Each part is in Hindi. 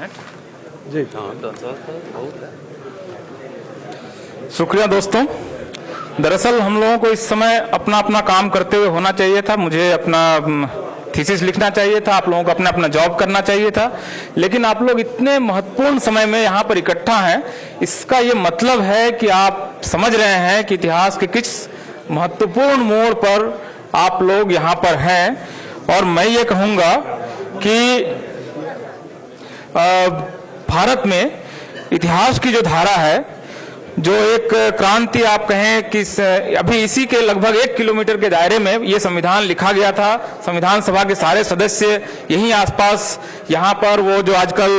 मिनट जी। बहुत है। शुक्रिया दोस्तों। दरअसल हम लोगों को इस समय अपना अपना काम करते हुए होना चाहिए था। मुझे अपना थीसिस लिखना चाहिए था, आप लोगों को अपना अपना जॉब करना चाहिए था, लेकिन आप लोग इतने महत्वपूर्ण समय में यहाँ पर इकट्ठा हैं। इसका ये मतलब है कि आप समझ रहे हैं कि इतिहास के किस महत्वपूर्ण मोड़ पर आप लोग यहाँ पर हैं। और मैं ये कहूँगा कि भारत में इतिहास की जो धारा है, जो एक क्रांति आप कहें कि अभी इसी के लगभग 1 किलोमीटर के दायरे में ये संविधान लिखा गया था। संविधान सभा के सारे सदस्य यहीं आसपास, यहाँ पर वो जो आजकल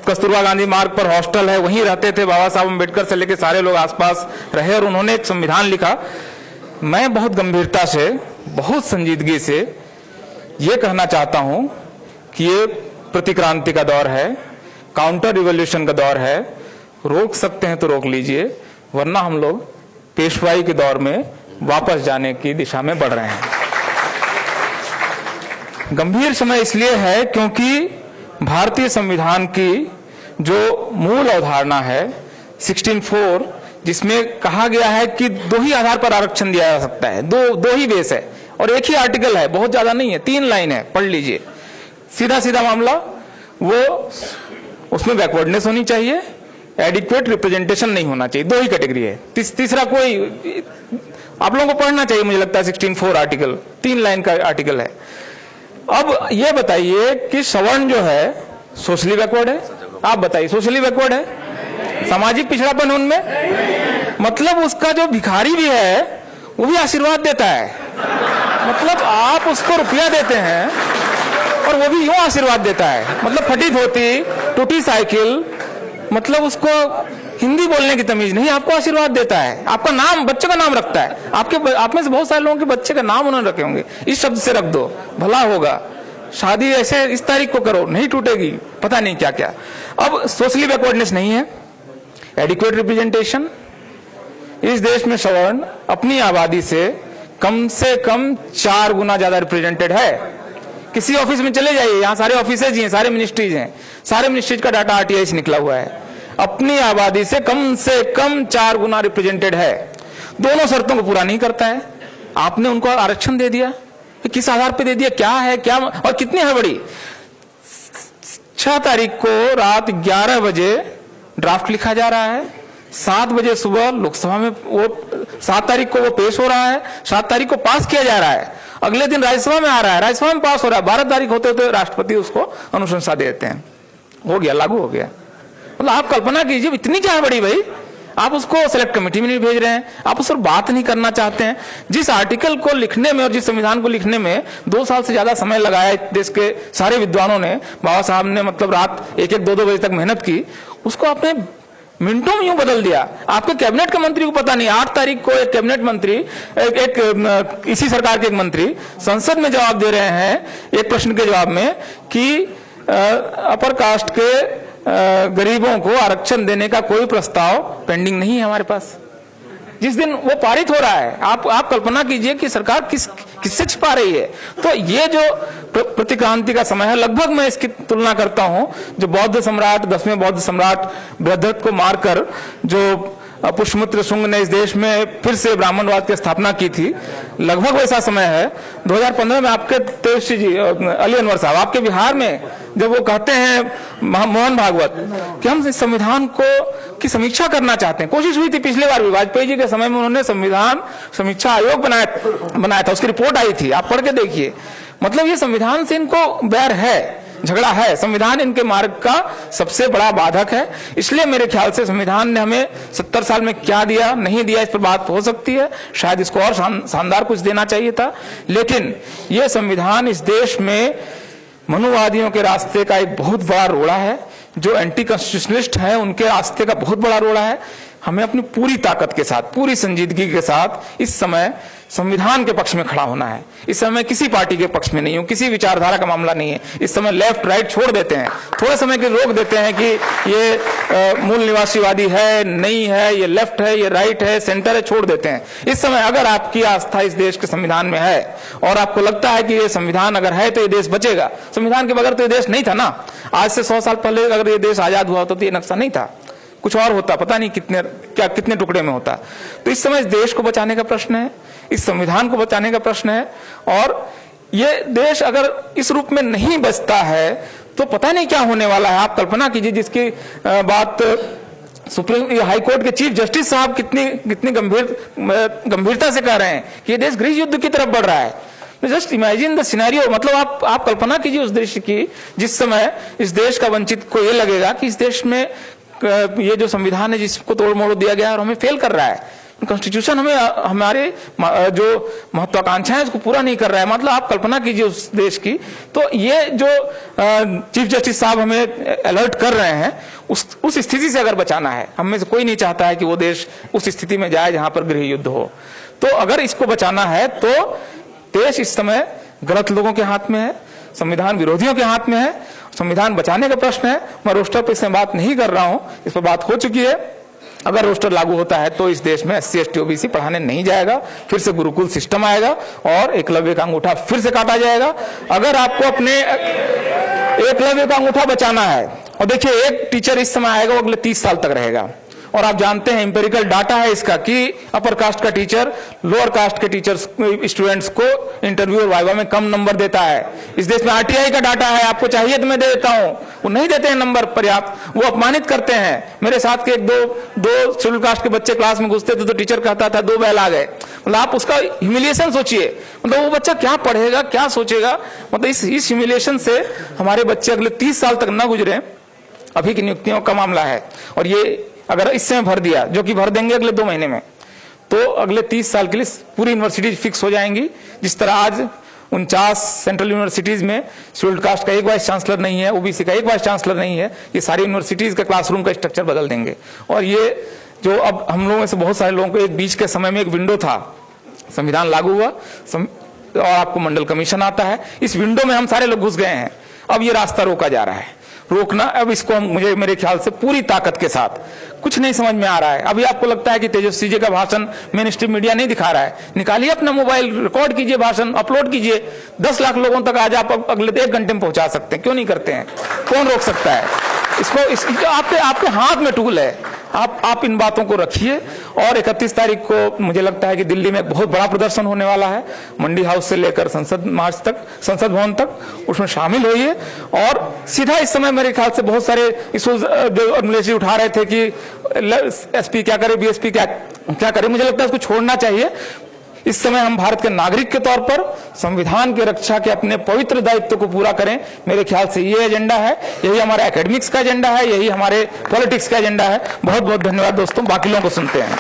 कस्तूरबा गांधी मार्ग पर हॉस्टल है वहीं रहते थे। बाबा साहब अम्बेडकर से लेकर सारे लोग आसपास रहे और उन्होंने एक संविधान लिखा। मैं बहुत गंभीरता से, बहुत संजीदगी से ये कहना चाहता हूँ कि ये प्रतिक्रांति का दौर है, काउंटर रिवॉल्यूशन का दौर है। रोक सकते हैं तो रोक लीजिए, वरना हम लोग पेशवाई के दौर में वापस जाने की दिशा में बढ़ रहे हैं। गंभीर समय इसलिए है क्योंकि भारतीय संविधान की जो मूल अवधारणा है 16(4), जिसमें कहा गया है कि 2 ही आधार पर आरक्षण दिया जा सकता है, दो ही बेस है और एक ही आर्टिकल है, बहुत ज्यादा नहीं है, 3 लाइन है, पढ़ लीजिए। सीधा सीधा मामला, वो उसमें बैकवर्डनेस होनी चाहिए, एडिक्वेट रिप्रेजेंटेशन नहीं होना चाहिए, 2 ही कैटेगरी है। तीसरा कोई आप लोगों को पढ़ना चाहिए, मुझे लगता है 16(4) आर्टिकल 3 लाइन का आर्टिकल है। अब ये बताइए कि सवर्ण जो है सोशली बैकवर्ड है? आप बताइए, सोशली बैकवर्ड है? सामाजिक पिछड़ापन है उनमें? मतलब उसका जो भिखारी भी है वो भी आशीर्वाद देता है। मतलब आप उसको रुपया देते हैं और वो भी यूं आशीर्वाद देता है। मतलब फटी धोती, टूटी साइकिल, मतलब उसको हिंदी बोलने की तमीज नहीं, आपको आशीर्वाद देता है। आपका नाम, बच्चे का नाम रखता है। आप में से बहुत सारे लोगों के बच्चे का नाम उन्होंने रखे होंगे, इस शब्द से रख दो, भला होगा। शादी ऐसे इस तारीख को करो, नहीं टूटेगी, पता नहीं क्या क्या। अब सोशली बैकवर्डनेस नहीं है, एडिक्वेट रिप्रेजेंटेशन। इस देश में सवर्ण अपनी आबादी से कम 4 गुना ज्यादा रिप्रेजेंटेड है। किसी ऑफिस में चले जाइए, यहाँ सारे ऑफिसेज हैं, सारे मिनिस्ट्रीज हैं, सारे मिनिस्ट्रीज का डाटा आरटीआई से निकला हुआ है। अपनी आबादी से कम 4 गुना रिप्रेजेंटेड है। दोनों शर्तों को पूरा नहीं करता है। आपने उनको आरक्षण दे दिया, किस आधार पे दे दिया, क्या है, क्या और कितनी हड़बड़ी। 6 तारीख को रात 11 बजे ड्राफ्ट लिखा जा रहा है, 7 बजे सुबह लोकसभा में वो 7 तारीख को वो पेश हो रहा है, 7 तारीख को पास किया जा रहा है, अगले दिन राज्यसभा में आ रहा है, राज्यसभा में पास हो रहा है, 12 तारीख होते होते राष्ट्रपति उसको अनुशंसा दे देते हैं, हो गया, लागू हो गया। मतलब आप कल्पना कीजिए, इतनी क्या बड़ी भाई, आप उसको सेलेक्ट कमेटी में नहीं भेज रहे हैं, आप उस पर बात नहीं करना चाहते हैं। जिस आर्टिकल को लिखने में और जिस संविधान को लिखने में 2 साल से ज्यादा समय लगाया देश के सारे विद्वानों ने, बाबा साहब ने मतलब रात 1-1, 2-2 बजे तक मेहनत की, उसको आपने मिनटों में यूं बदल दिया। आपके कैबिनेट के मंत्री को पता नहीं, 8 तारीख को एक कैबिनेट मंत्री, इसी सरकार के एक मंत्री संसद में जवाब दे रहे हैं एक प्रश्न के जवाब में कि अपर कास्ट के गरीबों को आरक्षण देने का कोई प्रस्ताव पेंडिंग नहीं है हमारे पास। जिस दिन वो पारित हो रहा है, आप कल्पना कीजिए कि सरकार किससे छिपा रही है। तो ये जो प्रतिक्रांति का समय है, लगभग मैं इसकी तुलना करता हूं जो बौद्ध सम्राट, 10वें बौद्ध सम्राट बृहद्रथ को मारकर जो पुष्यमित्र शुंग ने इस देश में फिर से ब्राह्मणवाद की स्थापना की थी, लगभग वैसा समय है। 2015 में आपके तेजस्वी जी, अली अनवर साहब, आपके बिहार में जब वो कहते हैं मोहन भागवत कि हम इस संविधान को की समीक्षा करना चाहते हैं। कोशिश हुई थी पिछले बार भी, वाजपेयी जी के समय में उन्होंने संविधान समीक्षा आयोग बनाया था, उसकी रिपोर्ट आई थी, आप पढ़ के देखिए। मतलब ये संविधान से इनको बैर है, झगड़ा है। संविधान इनके मार्ग का सबसे बड़ा बाधक है। इसलिए मेरे ख्याल से संविधान ने हमें 70 साल में क्या दिया, नहीं दिया, इस पर बात हो सकती है। शायद इसको और शानदार कुछ देना चाहिए था, लेकिन यह संविधान इस देश में मनुवादियों के रास्ते का एक बहुत बड़ा रोड़ा है। जो एंटी कॉन्स्टिट्यूशनलिस्ट हैं उनके रास्ते का बहुत बड़ा रोड़ा है। हमें अपनी पूरी ताकत के साथ, पूरी संजीदगी के साथ इस समय संविधान के पक्ष में खड़ा होना है। इस समय किसी पार्टी के पक्ष में नहीं हूं, किसी विचारधारा का मामला नहीं है। इस समय लेफ्ट राइट छोड़ देते हैं, थोड़े समय के रोक देते हैं कि ये मूल निवासीवादी है, नहीं है, ये लेफ्ट है, ये राइट है, सेंटर है, छोड़ देते हैं। इस समय अगर आपकी आस्था इस देश के संविधान में है और आपको लगता है कि ये संविधान अगर है तो ये देश बचेगा, संविधान के बगैर तो ये देश नहीं था ना। आज से 100 साल पहले अगर ये देश आजाद हुआ होता तो ये नक्शा नहीं था, कुछ और होता, पता नहीं कितने टुकड़े में होता। तो इस समय इस देश को बचाने का प्रश्न है, इस संविधान को बचाने का प्रश्न है, और ये देश अगर इस रूप में नहीं बचता है तो पता नहीं क्या होने वाला है। आप कल्पना कीजिए, जिसकी बात सुप्रीम हाई कोर्ट के चीफ जस्टिस साहब कितनी गंभीरता से कह रहे हैं कि ये देश गृह युद्ध की तरफ बढ़ रहा है। जस्ट इमेजिन द सिनेरियो, मतलब आप कल्पना कीजिए उस देश की जिस समय इस देश का वंचित को ये लगेगा कि इस देश में ये जो संविधान है जिसको तोड़ मोड़ दिया गया है और हमें फेल कर रहा है, कॉन्स्टिट्यूशन हमें हमारे जो महत्वाकांक्षाएं उसको पूरा नहीं कर रहा है। मतलब आप कल्पना कीजिए उस देश की। तो ये जो चीफ जस्टिस साहब हमें अलर्ट कर रहे हैं, उस स्थिति से अगर बचाना है, हम में से कोई नहीं चाहता है कि वो देश उस स्थिति में जाए जहां पर गृह युद्ध हो। तो अगर इसको बचाना है तो देश इस समय गलत लोगों के हाथ में है, संविधान विरोधियों के हाथ में है। संविधान बचाने का प्रश्न है। मैं रोस्टर पर इसमें बात नहीं कर रहा हूं, इस पर बात हो चुकी है। अगर रोस्टर लागू होता है तो इस देश में SC ST OBC पढ़ाने नहीं जाएगा, फिर से गुरुकुल सिस्टम आएगा और एकलव्य का अंगूठा फिर से काटा जाएगा। अगर आपको अपने एकलव्य का अंगूठा बचाना है, और देखिए एक टीचर इस समय आएगा वो अगले 30 साल तक रहेगा, और आप जानते हैं इंपेरिकल डाटा है इसका कि अपर कास्ट का टीचर लोअर कास्ट के टीचर्स स्टूडेंट्स को इंटरव्यू और वाइवा में कम नंबर देता है। इस देश में RTI का डाटा है, आपको चाहिए तो मैं दे देता हूं, वो नहीं देते हैं नंबर पर्याप्त, वो अपमानित करते हैं। मेरे साथ के एक दो शेड्यूल कास्ट के बच्चे क्लास में घुसते थे तो टीचर कहता था 2 बैल आ गए। मतलब आप उसका ह्यूमिलिएशन सोचिए, मतलब वो बच्चा क्या पढ़ेगा, क्या सोचेगा। मतलब इस ह्यूमिलिएशन से हमारे बच्चे अगले 30 साल तक न गुजरे। अभी की नियुक्तियों का मामला है, और ये अगर इस समय भर दिया, जो कि भर देंगे अगले 2 महीने में, तो अगले 30 साल के लिए पूरी यूनिवर्सिटीज फिक्स हो जाएंगी। जिस तरह आज 49 सेंट्रल यूनिवर्सिटीज में शेड्यूल्ड कास्ट का एक वाइस चांसलर नहीं है, OBC का एक वाइस चांसलर नहीं है, ये सारी यूनिवर्सिटीज का क्लासरूम का स्ट्रक्चर बदल देंगे। और ये जो अब हम लोगों में से बहुत सारे लोगों को एक बीच के समय में एक विंडो था, संविधान लागू हुआ और आपको मंडल कमीशन आता है, इस विंडो में हम सारे लोग घुस गए हैं। अब ये रास्ता रोका जा रहा है, रोकना अब इसको मुझे मेरे ख्याल से पूरी ताकत के साथ, कुछ नहीं समझ में आ रहा है। अभी आपको लगता है कि तेजस्वी जी का भाषण मेन स्ट्रीम मीडिया नहीं दिखा रहा है, निकालिए अपना मोबाइल, रिकॉर्ड कीजिए भाषण, अपलोड कीजिए, 10 लाख लोगों तक आज आप अगले 1 घंटे में पहुंचा सकते हैं। क्यों नहीं करते हैं? कौन रोक सकता है इसको? आपके हाथ में टूल है। आप इन बातों को रखिए। और 31 तारीख को मुझे लगता है कि दिल्ली में बहुत बड़ा प्रदर्शन होने वाला है, मंडी हाउस से लेकर संसद मार्च तक, संसद भवन तक, उसमें शामिल होइए। और सीधा इस समय मेरे ख्याल से बहुत सारे इश्यूज जो अमलेश जी उठा रहे थे कि SP क्या करे, BSP क्या करे, मुझे लगता है इसको छोड़ना चाहिए। इस समय हम भारत के नागरिक के तौर पर संविधान की रक्षा के अपने पवित्र दायित्व को पूरा करें। मेरे ख्याल से ये एजेंडा है, यही हमारा एकेडमिक्स का एजेंडा है, यही हमारे पॉलिटिक्स का एजेंडा है। बहुत बहुत धन्यवाद दोस्तों, बाकी लोगों को सुनते हैं।